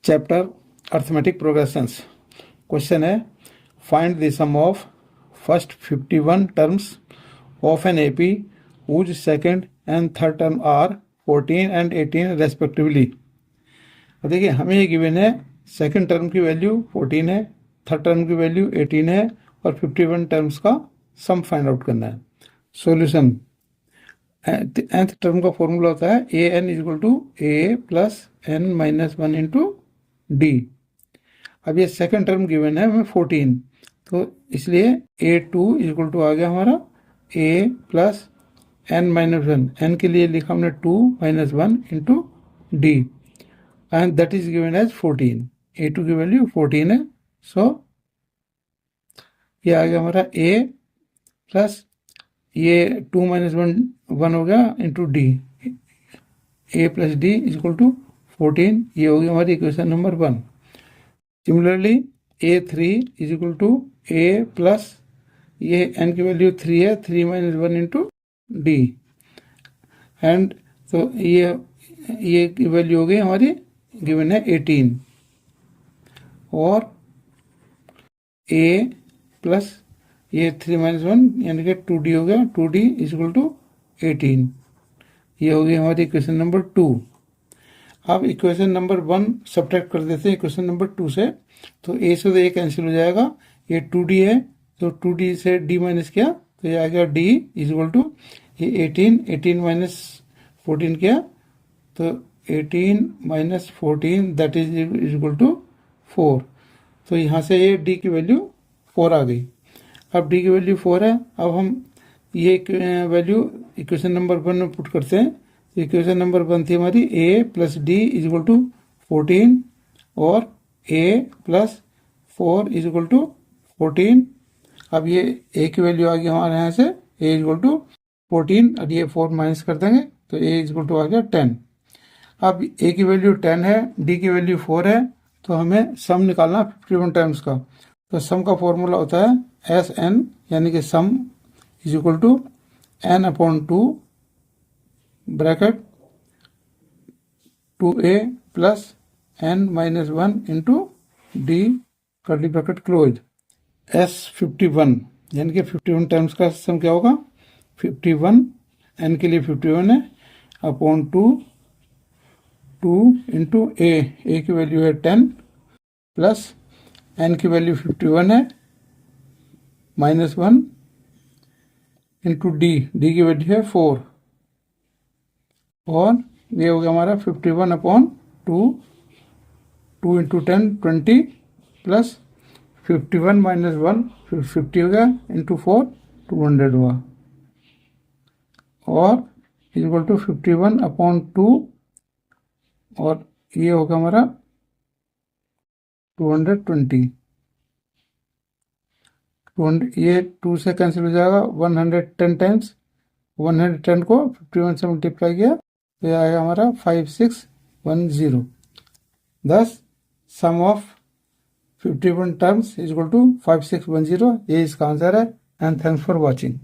Chapter arithmetic progressions. Question है find the sum of first 51 terms of an AP whose second and third term are 14 and 18 respectively. देखिए हमें ये given है second term की value 14 है, third term की value 18 है और 51 टर्म्स का सम फाइंड आउट करना है। सॉल्यूशन, nth टर्म का फॉर्मूला होता है a n equal to A plus N minus one into d. अब ये सेकंड टर्म गिवन है हमें 14, तो इसलिए ए टू इजल टू आ गया हमारा a plus N minus one. N के लिए लिखा हमने 2 minus one into D and that is given as 14। A two की वैल्यू 14 है, सो ये आ गया हमारा ए प्लस ये 2 माइनस वन हो गया into D, A plus D is equal to 14। ये हो गई हमारी equation number 1। Similarly A three is equal to A plus ये एन की वैल्यू 3 है, 3 minus one into D and तो ये की वैल्यू हो गई हमारी गिवन है 18 और ए प्लस ये 3 माइनस वन यानी कि 2d हो गया, 2d इज इक्वल टू 18। ये हो गई हमारी इक्वेशन नंबर 2। अब इक्वेशन नंबर 1 सब्ट्रैक्ट कर देते हैं इक्वेशन नंबर 2 से, तो a से तो a कैंसिल हो जाएगा, ये 2d है तो 2d से d माइनस किया तो ये आ गया d इज इक्वल टू ये 18 माइनस 14 किया तो 18 minus 14 that is equal to 4। तो यहाँ से ये d की वैल्यू 4 आ गई। अब d की वैल्यू 4 है, अब हम ये वैल्यू इक्वेशन नंबर 1 में पुट करते हैं। इक्वेशन नंबर 1 थी हमारी a plus D is equal to 14 और a plus 4 is equal to 14। अब ये a की वैल्यू आ गई हमारे यहाँ से a इज इक्वल टू 14 और ये 4 माइनस कर देंगे तो a इज इक्वल टू आ गया 10। अब a की वैल्यू 10 है, d की वैल्यू 4 है, तो हमें सम निकालना 51 टाइम्स का। तो सम का फॉर्मूला होता है एस एन यानी कि sum is equal to N upon 2 bracket 2a plus N minus one into D curly bracket close. S51 यानी कि 51 टाइम्स का सम क्या होगा 51, एन के लिए 51 है अपॉन 2 इंटू ए की वैल्यू है 10 प्लस एन की वैल्यू 51 है माइनस वन इंटू डी की वैल्यू है 4 और ये हो गया हमारा 51 अपॉन 2 इंटू 10 20 प्लस 51 माइनस 1 50 हो गया इंटू 4 200 हुआ और इक्वल टू 51 अपॉन 2 और ये होगा हमारा 220। ये 2 से कैंसिल हो जाएगा 110 टाइम्स, 110 को 51 से मल्टीप्लाई किया तो ये आएगा हमारा 5610। thus sum of 51 terms is equal to 5610। ये इसका आंसर है एंड थैंक्स फॉर वॉचिंग।